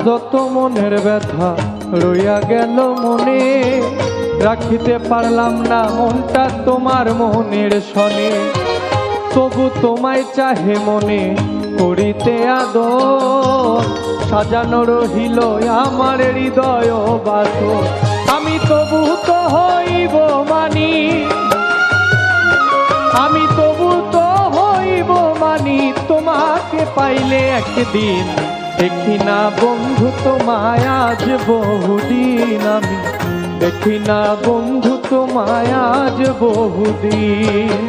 যত মনের ব্যথা রইয়া গেল মনে, রাখিতে পারলাম না মনটা তোমার মনের শনে। তবু তোমায় চাহে মনে করিতে আদর, সাজানো রহিল আমার হৃদয় বাসর। আমি তবু তো হইব মানি, আমি তবু তো হইব মানি, তোমাকে পাইলে একদিন। দেখি না বন্ধু তোমায় আজ বহুদিন, আমি দেখি না বন্ধু তোমায় আজ বহুদিন।